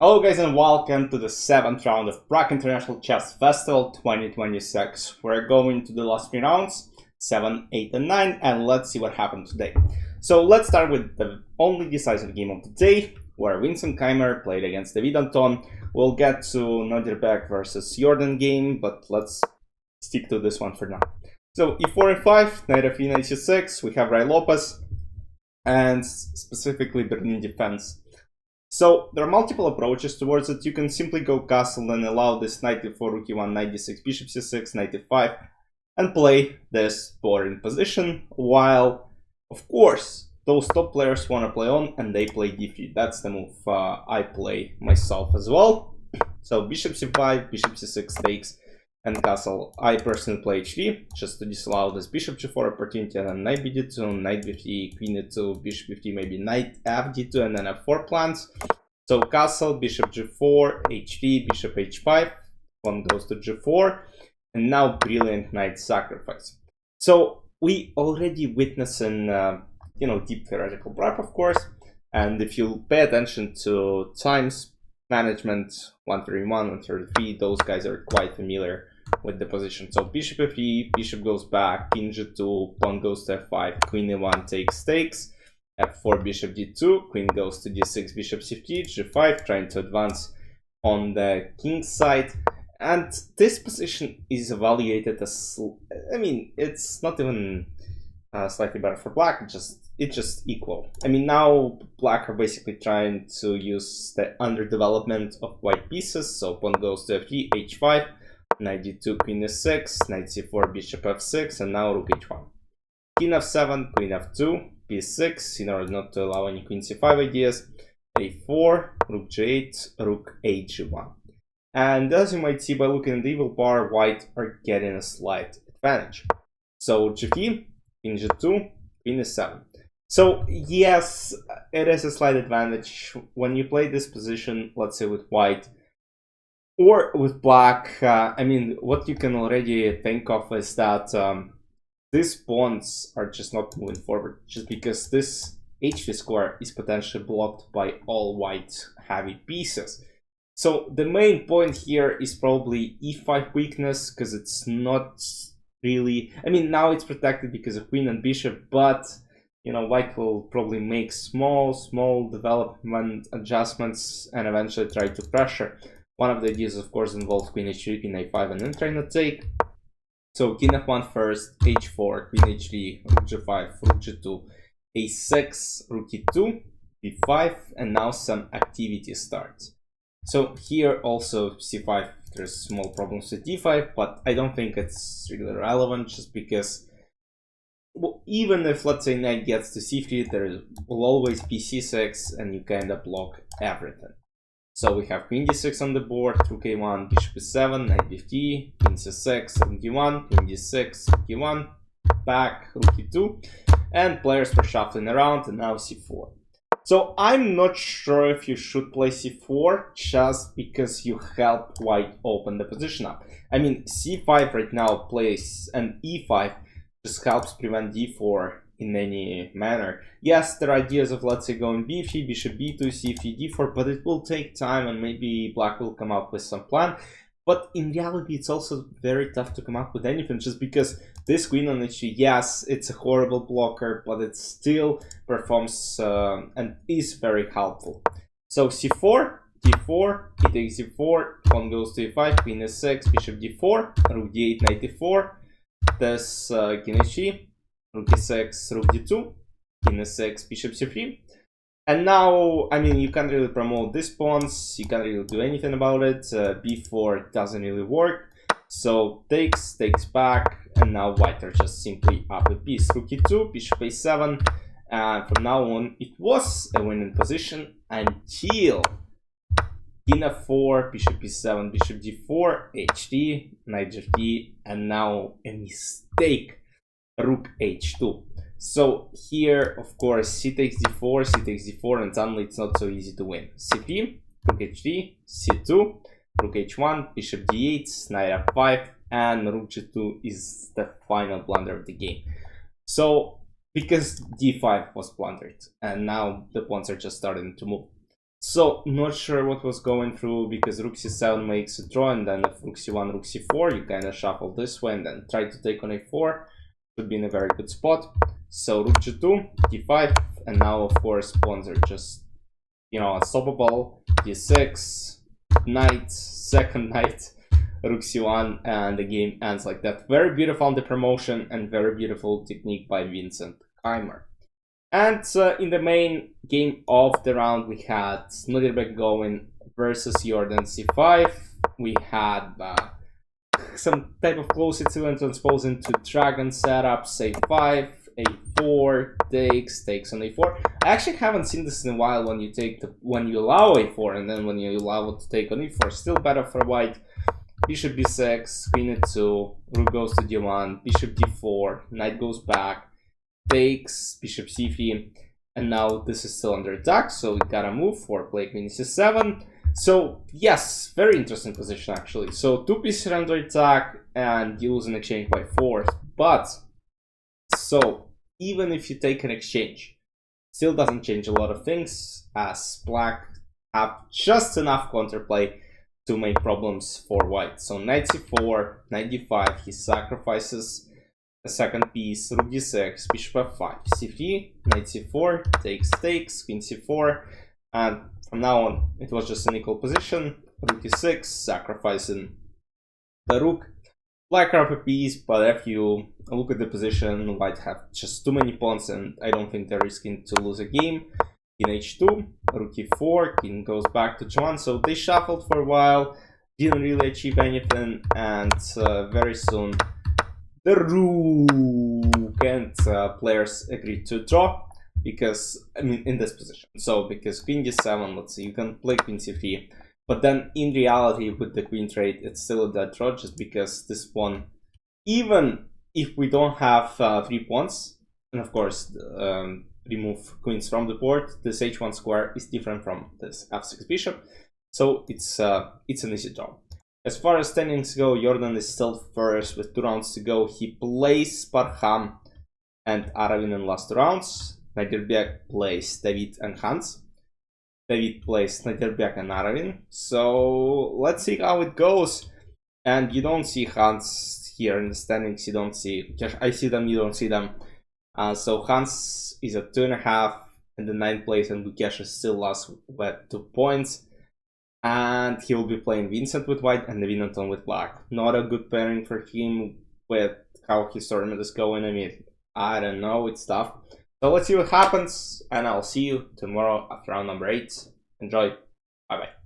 Hello guys and welcome to the 7th round of Prague International Chess Festival 2026. We're going to the last 3 rounds, 7, 8 and 9, and let's see what happened today. So let's start with the only decisive game of the day, where Vincent Keymer played against David Antón. We'll get to Nodirbek versus Jorden game, but let's stick to this one for now. So e4 e5, knight f3, knight c6, we have Ray Lopez, and specifically Berlin defense. So there are multiple approaches towards it. You can simply go castle and allow this knight e4, rook e1, knight d6, bishop c6, knight e5, and play this boring position, while, of course, those top players want to play on and they play d3. That's the move I play myself as well. So bishop c5, bishop c6 takes, and castle. I personally play h3 just to disallow this bishop g4 opportunity, and then knight bd2, knight b3, queen e2, bishop b3, maybe knight fd2, and then f4 plans. So castle, bishop g4, h3, bishop h5, pawn goes to g4, and now brilliant knight sacrifice. So we already witness an deep theoretical prep, of course, and if you pay attention to times management 131, 133, those guys are quite familiar with the position. So bishop f3, bishop goes back, king g2, pawn goes to f5, queen e1 takes, f4, bishop d2, queen goes to d6, bishop c3, g5, trying to advance on the king side. And this position is evaluated as, it's not even slightly better for black, it's just equal. Now black are basically trying to use the underdevelopment of white pieces. So pawn goes to f3, h5, knight d2, queen e6, knight c4, bishop f6, and now rook h1. King f7, queen f2, b6, in order not to allow any queen c5 ideas, a4, rook g8, rook h1. And as you might see by looking at the evil bar, white are getting a slight advantage. So g3, king g2, queen e7. So yes, it is a slight advantage when you play this position, let's say with white or with black. What you can already think of is that these pawns are just not moving forward, just because this h3 square is potentially blocked by all white heavy pieces. So the main point here is probably e5 weakness, because it's not really, now it's protected because of queen and bishop, but white will probably make small development adjustments and eventually try to pressure. One of the ideas, of course, involves queen h3, queen a5, and then trying to take. So king f1 first, h4, queen h3, rook g5, rook g2, a6, rook e2, b5, and now some activity starts. So here also c5, there's small problems with d5, but I don't think it's really relevant, just because even if, let's say, knight gets to c3, there will always be c6, and you kind of block everything. So we have queen d6 on the board, rook a1, bishop e7, knight b3, king c6, rook d1, king d6, rook e1, back, rook e2, and players were shuffling around, and now c4. So I'm not sure if you should play c4, just because you help white open the position up. C5 right now plays an e5, just helps prevent d4 in any manner. Yes, there are ideas of, let's say, going b3, bishop b2, c3, d4, but it will take time, and maybe black will come up with some plan. But in reality, it's also very tough to come up with anything, just because this queen on h3, yes, it's a horrible blocker, but it still performs and is very helpful. So c4, d4, he takes d4, pawn goes to e5, queen e6, bishop d4, rook d8, knight e4, this king h3, rook e6, rook d2, king e6, bishop c3. And now, you can't really promote these pawns, you can't really do anything about it. b4 doesn't really work. So takes back, and now white are just simply up a piece. Rook e2, bishop a7, and from now on it was a winning position until king f4, bishop e7, bishop d4, h3, knight g3, and now a mistake, rook h2. So here, of course, c takes d4, and suddenly it's not so easy to win. c3, rook h3, c2, rook h1, bishop d8, knight f5, and rook g2 is the final blunder of the game. So, because d5 was blundered, and now the pawns are just starting to move. So not sure what was going through, because rook c7 makes a draw, and then if rook c1, rook c4, you kind of shuffle this way and then try to take on a4. Should be in a very good spot. So rook g2, d5, and now of course pawns are just, you know, unstoppable. d6, knight, second knight, rook c1, and the game ends like that. Very beautiful on the promotion and very beautiful technique by Vincent Keymer. And in the main game of the round, we had Nodirbek going versus Jorden c5. We had some type of close equivalent transposing to dragon setups, a5, a4, takes on a4. I actually haven't seen this in a while, when you take when you allow a4 and then when you allow it to take on e4. Still better for white. Bishop b6, queen e2, rook goes to d1, bishop d4, knight goes back, takes, bishop c3, and now this is still under attack, so we gotta move for play queen c7. So yes, very interesting position actually. So two pieces are under attack and you lose an exchange by 4. But so even if you take an exchange, still doesn't change a lot of things, as black have just enough counterplay to make problems for white. So knight c4, knight d5, he sacrifices a second piece, rook d6, bishop f5, c3, knight c4, takes, queen c4, and from now on it was just an equal position. Rook d6, sacrificing the rook. Black are up a piece, but if you look at the position, white have just too many pawns, and I don't think they're risking to lose a game. In h2, rook e4, king goes back to g1, so they shuffled for a while, didn't really achieve anything, and very soon the rook and players agreed to draw, because, I mean, in this position. So, because queen d7, let's see, you can play queen c3, but then in reality, with the queen trade, it's still a dead draw, just because this pawn, even if we don't have 3 pawns, and of course, remove queens from the board, this h1 square is different from this f6 bishop, so it's an easy draw. As far as standings go, Jorden is still first with 2 rounds to go. He plays Parham and Aravin in last 2 rounds. Nodirbek plays David and Hans. David plays Nodirbek and Aravin. So let's see how it goes. And you don't see Hans here in the standings. You don't see. I see them. You don't see them. So Hans is at 2.5 in the 9th place, and Lukash is still last with 2 points. And he will be playing Vincent with white and David Antón with black. Not a good pairing for him with how his tournament is going. I mean, I don't know, it's tough. So let's see what happens, and I'll see you tomorrow after round number 8. Enjoy. Bye bye.